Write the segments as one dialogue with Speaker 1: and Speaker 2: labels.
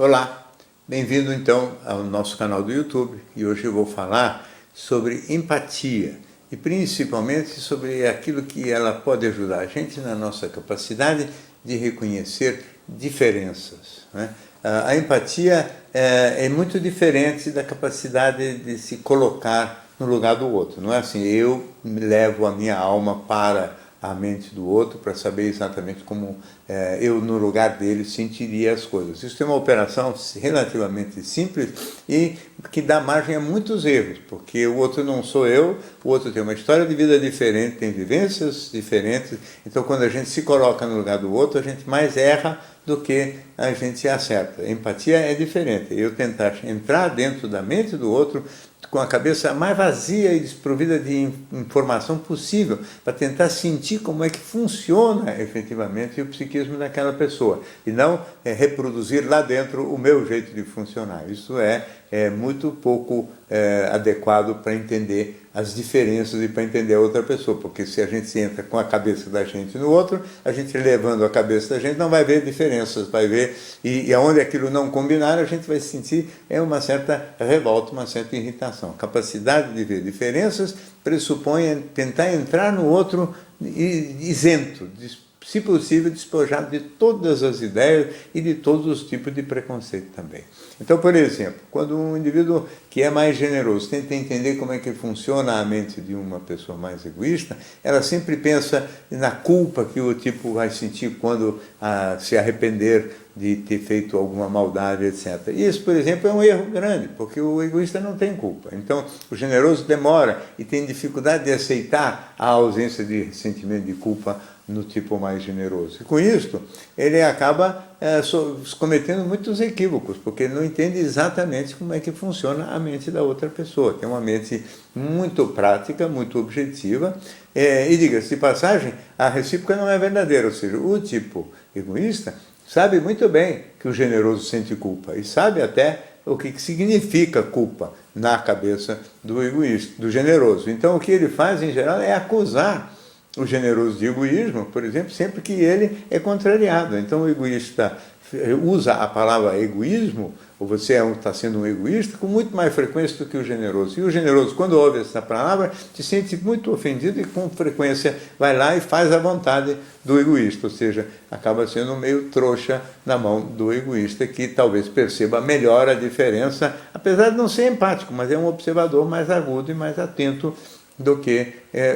Speaker 1: Olá, bem-vindo então ao nosso canal do YouTube e hoje eu vou falar sobre empatia e principalmente sobre aquilo que ela pode ajudar a gente na nossa capacidade de reconhecer diferenças, né? A empatia é muito diferente da capacidade de se colocar no lugar do outro, não é assim, eu levo a minha alma para a mente do outro para saber exatamente como eu, no lugar dele, sentiria as coisas. Isso é uma operação relativamente simples e que dá margem a muitos erros, porque o outro não sou eu, o outro tem uma história de vida diferente, tem vivências diferentes, então quando a gente se coloca no lugar do outro, a gente mais erra do que a gente acerta. A empatia é diferente, eu tentar entrar dentro da mente do outro com a cabeça mais vazia e desprovida de informação possível, para tentar sentir como é que funciona efetivamente o psiquismo daquela pessoa, e não reproduzir lá dentro o meu jeito de funcionar. Isso é muito pouco adequado para entender as diferenças e para entender a outra pessoa, porque se a gente entra com a cabeça da gente no outro, a gente levando a cabeça da gente não vai ver diferenças, vai ver, e aonde aquilo não combinar, a gente vai sentir uma certa revolta, uma certa irritação. A capacidade de ver diferenças pressupõe tentar entrar no outro isento, se possível, despojado de todas as ideias e de todos os tipos de preconceito também. Então, por exemplo, quando um indivíduo que é mais generoso tenta entender como é que funciona a mente de uma pessoa mais egoísta, ela sempre pensa na culpa que o tipo vai sentir quando se arrepender de ter feito alguma maldade, etc. E isso, por exemplo, é um erro grande, porque o egoísta não tem culpa. Então, o generoso demora e tem dificuldade de aceitar a ausência de sentimento de culpa no tipo mais generoso. E com isso, ele acaba cometendo muitos equívocos, porque ele não entende exatamente como é que funciona a mente da outra pessoa, que é uma mente muito prática, muito objetiva, e diga-se de passagem, a recíproca não é verdadeira, ou seja, o tipo egoísta sabe muito bem que o generoso sente culpa, e sabe até o que significa culpa na cabeça do egoísta, do generoso. Então, o que ele faz, em geral, é acusar o generoso de egoísmo, por exemplo, sempre que ele é contrariado. Então o egoísta usa a palavra egoísmo, ou você está sendo um egoísta, com muito mais frequência do que o generoso. E o generoso, quando ouve essa palavra, se sente muito ofendido e com frequência vai lá e faz a vontade do egoísta, ou seja, acaba sendo meio trouxa na mão do egoísta, que talvez perceba melhor a diferença, apesar de não ser empático, mas é um observador mais agudo e mais atento do que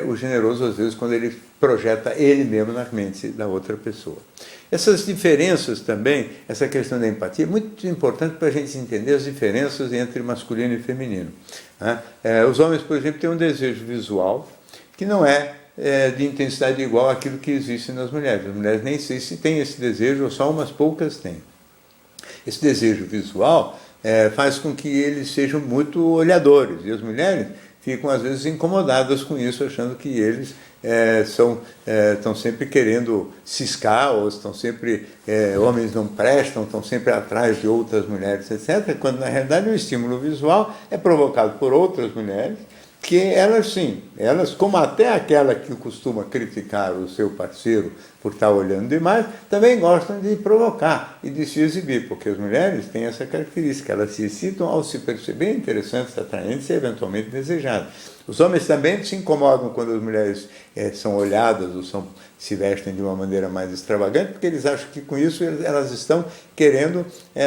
Speaker 1: o generoso, às vezes, quando ele projeta ele mesmo na mente da outra pessoa. Essas diferenças também, essa questão da empatia, é muito importante para a gente entender as diferenças entre masculino e feminino. Né? Os homens, por exemplo, têm um desejo visual que não é de intensidade igual àquilo que existe nas mulheres. As mulheres nem sei se têm esse desejo, ou só umas poucas têm. Esse desejo visual faz com que eles sejam muito olhadores, e as mulheres ficam às vezes incomodadas com isso, achando que eles estão sempre querendo ciscar, ou estão sempre, homens não prestam, estão sempre atrás de outras mulheres, etc., quando na realidade o estímulo visual é provocado por outras mulheres, que elas sim, como até aquela que costuma criticar o seu parceiro por estar olhando demais, também gostam de provocar e de se exibir, porque as mulheres têm essa característica, elas se excitam ao se perceber interessantes, atraentes e eventualmente desejadas. Os homens também se incomodam quando as mulheres são olhadas ou se vestem de uma maneira mais extravagante, porque eles acham que com isso elas estão querendo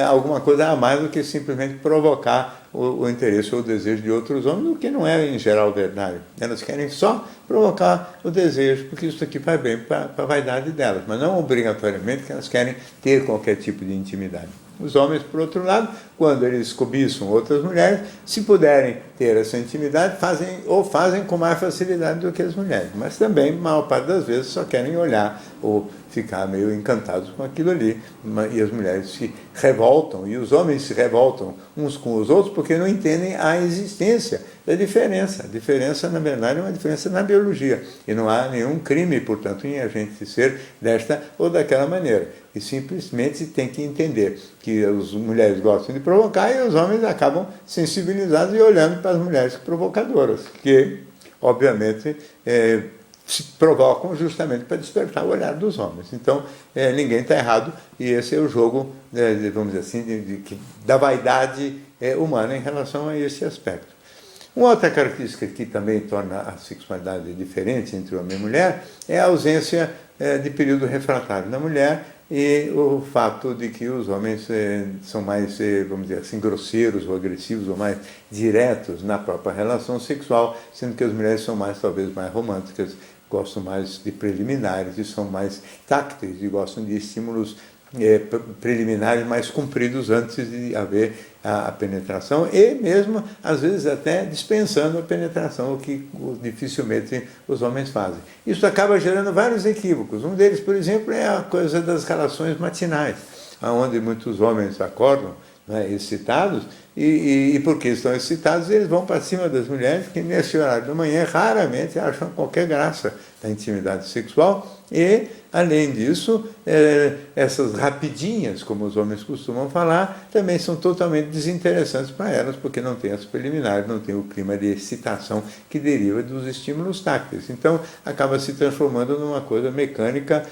Speaker 1: alguma coisa a mais do que simplesmente provocar o interesse ou o desejo de outros homens, o que não é, em geral, verdade. Elas querem só provocar o desejo, porque isso aqui faz bem para a vaidade delas, mas não obrigatoriamente que elas querem ter qualquer tipo de intimidade. Os homens, por outro lado, quando eles cobiçam outras mulheres, se puderem ter essa intimidade, fazem com mais facilidade do que as mulheres. Mas também, a maior parte das vezes, só querem olhar ou ficar meio encantados com aquilo ali. E as mulheres se revoltam, e os homens se revoltam uns com os outros porque não entendem a existência da diferença. A diferença, na verdade, é uma diferença na biologia. E não há nenhum crime, portanto, em a gente ser desta ou daquela maneira. E simplesmente tem que entender que as mulheres gostam de provocar e os homens acabam sensibilizados e olhando para as mulheres provocadoras, que, obviamente, se provocam justamente para despertar o olhar dos homens. Então, ninguém está errado, e esse é o jogo, vamos dizer assim, da vaidade humana em relação a esse aspecto. Uma outra característica que também torna a sexualidade diferente entre homem e mulher é a ausência de período refratário na mulher e o fato de que os homens são mais, vamos dizer assim, grosseiros ou agressivos ou mais diretos na própria relação sexual, sendo que as mulheres são mais, talvez, mais românticas, gostam mais de preliminares e são mais tácteis e gostam de estímulos preliminares mais compridos antes de haver a penetração e mesmo, às vezes, até dispensando a penetração, o que dificilmente os homens fazem. Isso acaba gerando vários equívocos. Um deles, por exemplo, é a coisa das relações matinais, onde muitos homens acordam, né, excitados, e porque estão excitados, eles vão para cima das mulheres, que nesse horário da manhã raramente acham qualquer graça da intimidade sexual, e, além disso, essas rapidinhas, como os homens costumam falar, também são totalmente desinteressantes para elas, porque não tem as preliminares, não tem o clima de excitação que deriva dos estímulos tácteis. Então, acaba se transformando numa coisa mecânica,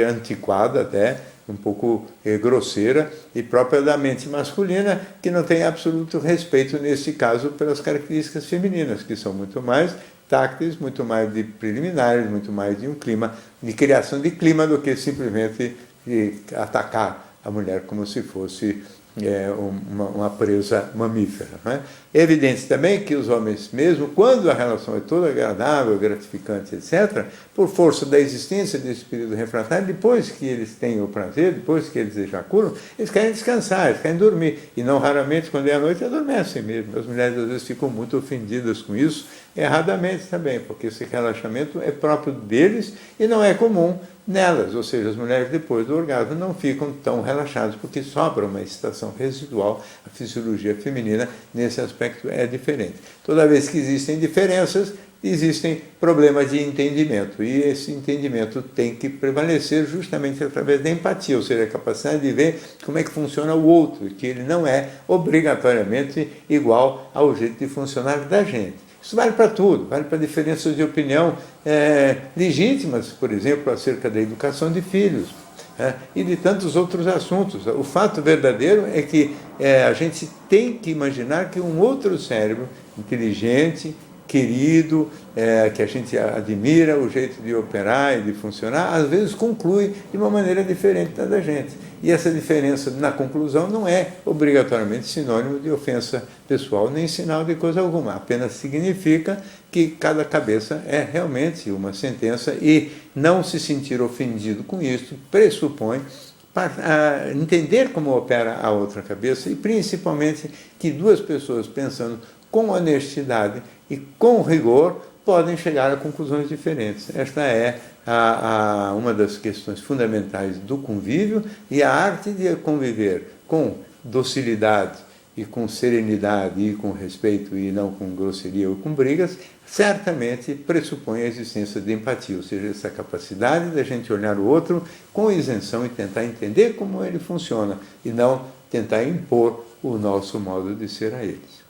Speaker 1: antiquada até, um pouco grosseira e própria da mente masculina, que não tem absoluto respeito, nesse caso, pelas características femininas, que são muito mais tácteis, muito mais de preliminares, muito mais de um clima, de criação de clima, do que simplesmente de atacar a mulher como se fosse uma presa mamífera. Não é? É evidente também que os homens, mesmo quando a relação é toda agradável, gratificante, etc., por força da existência desse período refratário, depois que eles têm o prazer, depois que eles ejaculam, eles querem descansar, eles querem dormir. E não raramente, quando é à noite, adormecem mesmo. As mulheres, às vezes, ficam muito ofendidas com isso, erradamente também, porque esse relaxamento é próprio deles e não é comum nelas, ou seja, as mulheres depois do orgasmo não ficam tão relaxadas, porque sobra uma excitação residual. A fisiologia feminina, nesse aspecto, é diferente. Toda vez que existem diferenças, existem problemas de entendimento, e esse entendimento tem que prevalecer justamente através da empatia, ou seja, a capacidade de ver como é que funciona o outro, que ele não é obrigatoriamente igual ao jeito de funcionar da gente. Isso vale para tudo, vale para diferenças de opinião legítimas, por exemplo, acerca da educação de filhos, e de tantos outros assuntos. O fato verdadeiro é que a gente tem que imaginar que um outro cérebro inteligente, querido, que a gente admira o jeito de operar e de funcionar, às vezes conclui de uma maneira diferente da gente. E essa diferença na conclusão não é obrigatoriamente sinônimo de ofensa pessoal, nem sinal de coisa alguma. Apenas significa que cada cabeça é realmente uma sentença, e não se sentir ofendido com isso pressupõe entender como opera a outra cabeça, e principalmente que duas pessoas pensando com honestidade e com rigor podem chegar a conclusões diferentes. Esta é uma das questões fundamentais do convívio, e a arte de conviver com docilidade e com serenidade e com respeito, e não com grosseria ou com brigas, certamente pressupõe a existência de empatia, ou seja, essa capacidade da gente olhar o outro com isenção e tentar entender como ele funciona, e não tentar impor o nosso modo de ser a eles.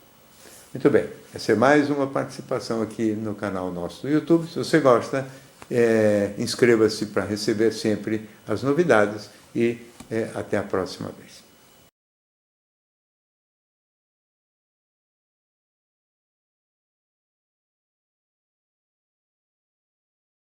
Speaker 1: Muito bem, essa é mais uma participação aqui no canal nosso do YouTube. Se você gosta, inscreva-se para receber sempre as novidades, e até a próxima vez.